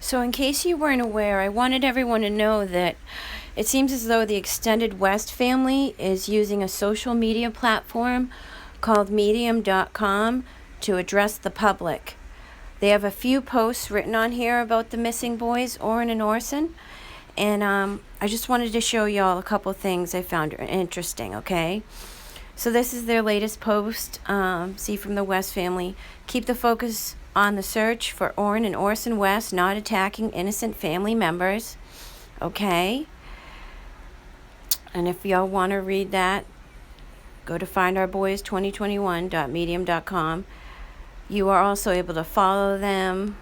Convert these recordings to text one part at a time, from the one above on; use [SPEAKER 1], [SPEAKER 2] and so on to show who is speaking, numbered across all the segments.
[SPEAKER 1] So, in case you weren't aware, I wanted everyone to know that it seems as though the Extended West family is using a social media platform called Medium.com to address the public. They have a few posts written on here about the missing boys, Oren and Orson, and I just wanted to show y'all a couple things I found interesting, okay? So this is their latest post, see from the West family. Keep the focus on the search for Oren and Orson West, not attacking innocent family members, okay? And if y'all want to read that, go to findourboys2021.medium.com. You are also able to follow them.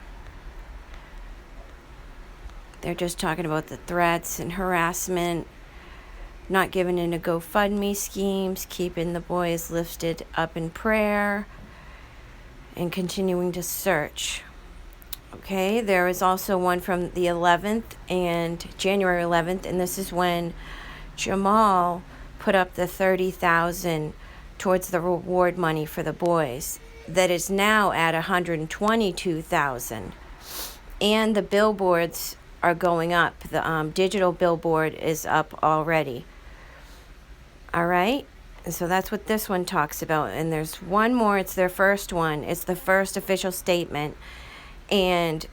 [SPEAKER 1] They're just talking about the threats and harassment, not giving in to GoFundMe schemes, keeping the boys lifted up in prayer, and continuing to search. Okay, there is also one from the 11th and January 11th, and this is when Jamal put up the $30,000 towards the reward money for the boys. That is now at $122,000, and the billboards are going up. The digital billboard is up already. All right. And so that's what this one talks about. And there's one more. It's their first one. It's the first official statement. And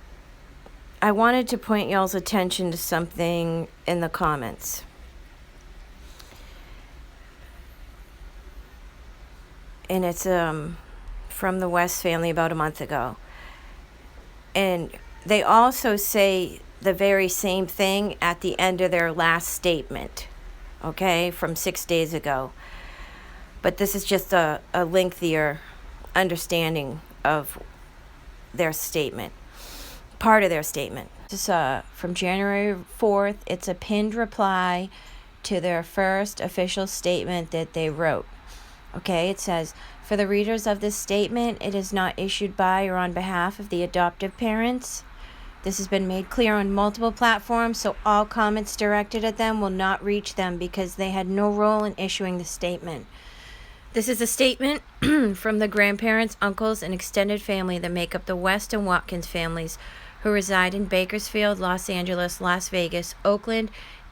[SPEAKER 1] I wanted to point y'all's attention to something in the comments. And it's from the West family about a month ago. And they also say the very same thing at the end of their last statement, okay, from 6 days ago. But this is just a lengthier understanding of their statement, part of their statement. This is from January 4th. It's a pinned reply to their first official statement that they wrote. Okay, it says, for the readers of this statement, it is not issued by or on behalf of the adoptive parents. This has been made clear on multiple platforms, so all comments directed at them will not reach them because they had no role in issuing the statement. This is a statement from the grandparents, uncles, and extended family that make up the West and Watkins families who reside in Bakersfield, Los Angeles, Las Vegas, Oakland,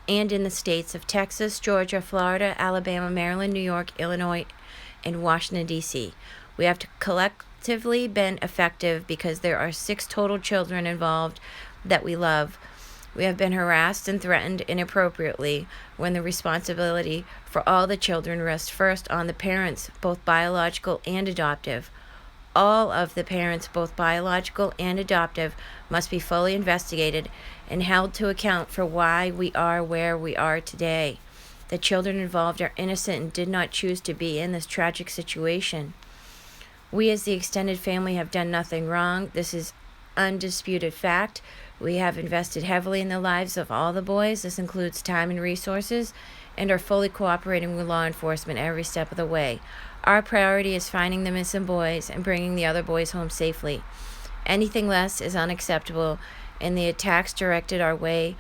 [SPEAKER 1] and in the states of Texas, Georgia, Florida, Alabama, Maryland, New York, Illinois, and Washington, D.C. We have collectively been effective because there are 6 total children involved that we love. We have been harassed and threatened inappropriately when the responsibility for all the children rests first on the parents, both biological and adoptive. All of the parents, both biological and adoptive, must be fully investigated and held to account for why we are where we are today. The children involved are innocent and did not choose to be in this tragic situation. We as the extended family have done nothing wrong. This is undisputed fact. We have invested heavily in the lives of all the boys. This includes time and resources, and are fully cooperating with law enforcement every step of the way. Our priority is finding the missing boys and bringing the other boys home safely. Anything less is unacceptable, and the attacks directed our way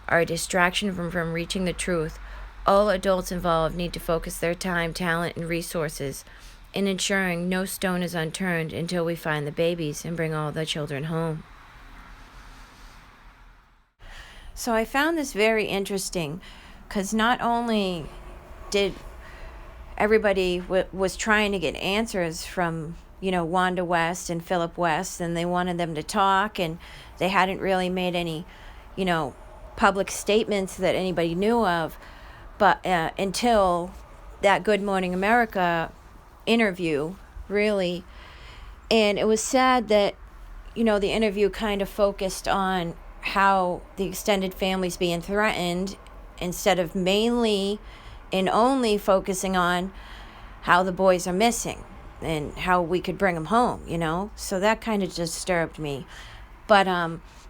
[SPEAKER 1] are a distraction from reaching the truth. All adults involved need to focus their time, talent, and resources in ensuring no stone is unturned until we find the babies and bring all the children home. So I found this very interesting because not only did everybody was trying to get answers from, Wanda West and Philip West, and they wanted them to talk, and they hadn't really made any, public statements that anybody knew of, but until that Good Morning America interview, really. And it was sad that, the interview kind of focused on how the extended family's being threatened instead of mainly and only focusing on how the boys are missing and how we could bring them home, So that kind of disturbed me. But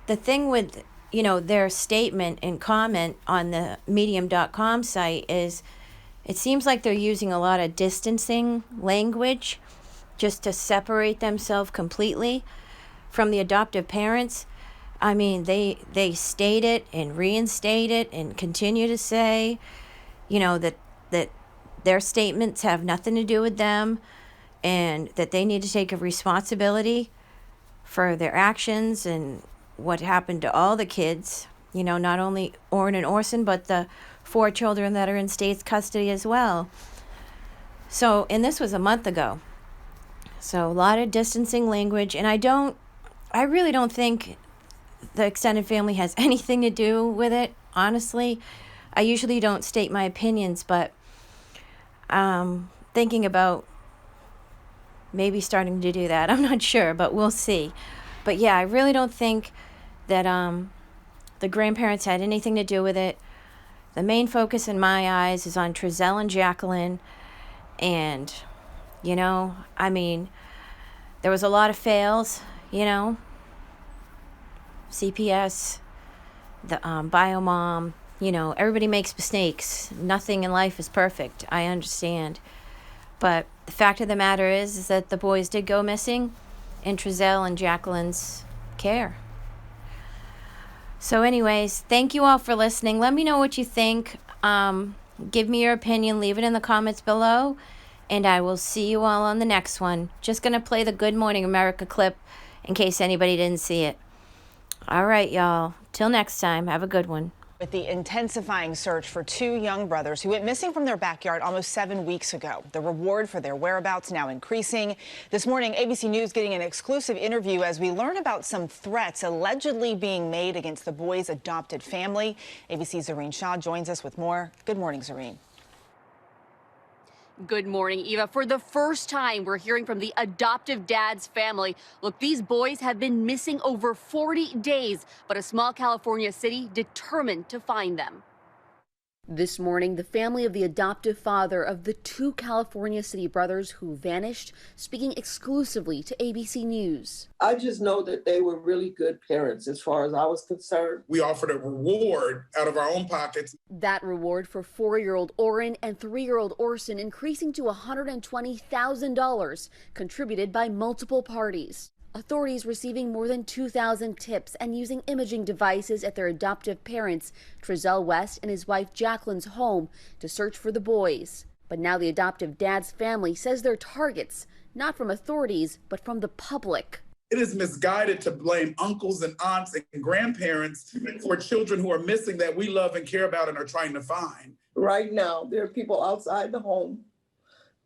[SPEAKER 1] the thing with, their statement and comment on the medium.com site is it seems like they're using a lot of distancing language just to separate themselves completely from the adoptive parents. I mean, they state it and reinstate it and continue to say, that their statements have nothing to do with them and that they need to take a responsibility for their actions and what happened to all the kids, you know, not only Orrin and Orson, but the 4 children that are in state's custody as well. So, and this was a month ago. So a lot of distancing language, and I really don't think the extended family has anything to do with it, honestly. I usually don't state my opinions, but thinking about maybe starting to do that. I'm not sure, but we'll see. But yeah, I really don't think that the grandparents had anything to do with it. The main focus in my eyes is on Trezell and Jacqueline. And, you know, I mean, there was a lot of fails, you know. CPS, the BioMom, you know, everybody makes mistakes. Nothing in life is perfect. I understand. But the fact of the matter is that the boys did go missing in Trezell and Jacqueline's care. So anyways, thank you all for listening. Let me know what you think. Give me your opinion. Leave it in the comments below. And I will see you all on the next one. Just going to play the Good Morning America clip in case anybody didn't see it. All right, y'all. Till next time. Have a good one.
[SPEAKER 2] With the intensifying search for 2 young brothers who went missing from their backyard almost 7 weeks ago. The reward for their whereabouts now increasing. This morning, ABC News getting an exclusive interview as we learn about some threats allegedly being made against the boys' adopted family. ABC's Zareen Shah joins us with more. Good morning, Zareen.
[SPEAKER 3] Good morning, Eva. For the first time, we're hearing from the adoptive dad's family. Look, these boys have been missing over 40 days, but a small California city determined to find them. This morning, the family of the adoptive father of the 2 California city brothers who vanished, speaking exclusively to ABC News.
[SPEAKER 4] I just know that they were really good parents as far as I was concerned.
[SPEAKER 5] We offered a reward out of our own pockets.
[SPEAKER 3] That reward for 4-year-old Orrin and 3-year-old Orson increasing to $120,000, contributed by multiple parties. Authorities receiving more than 2,000 tips and using imaging devices at their adoptive parents, Trezell West and his wife Jacqueline's home, to search for the boys. But now the adoptive dad's family says they're targets, not from authorities, but from the public.
[SPEAKER 5] It is misguided to blame uncles and aunts and grandparents for children who are missing that we love and care about and are trying to find.
[SPEAKER 4] Right now, there are people outside the home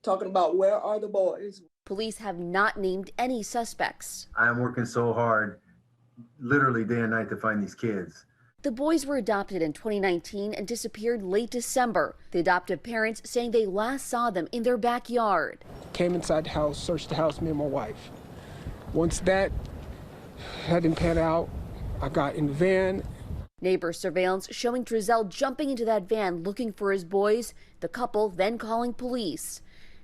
[SPEAKER 4] talking about where are the boys.
[SPEAKER 3] Police have not named any suspects.
[SPEAKER 6] I'm working so hard, literally day and night, to find these kids.
[SPEAKER 3] The boys were adopted in 2019 and disappeared late December. The adoptive parents saying they last saw them in their backyard.
[SPEAKER 7] Came inside the house, searched the house, me and my wife. Once that didn't pan out, I got in the van.
[SPEAKER 3] Neighbor surveillance showing Trezell jumping into that van looking for his boys, the couple then calling police.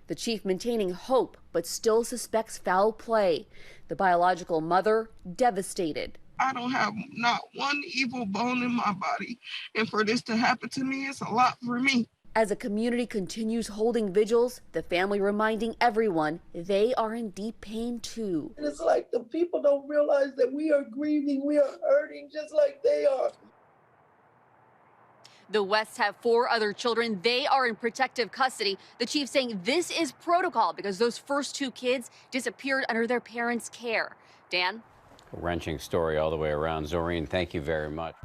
[SPEAKER 3] The chief maintaining hope, but still suspects foul play. The biological mother devastated.
[SPEAKER 8] I don't have not one evil bone in my body. And for this to happen to me, it's a lot for me.
[SPEAKER 3] As a community continues holding vigils, the family reminding everyone they are in deep pain too.
[SPEAKER 4] It's like the people don't realize that we are grieving, we are hurting just like they are.
[SPEAKER 3] The Wests have 4 other children. They are in protective custody. The chief saying this is protocol because those first 2 kids disappeared under their parents' care. Dan?
[SPEAKER 9] A wrenching story all the way around. Zoreen, thank you very much.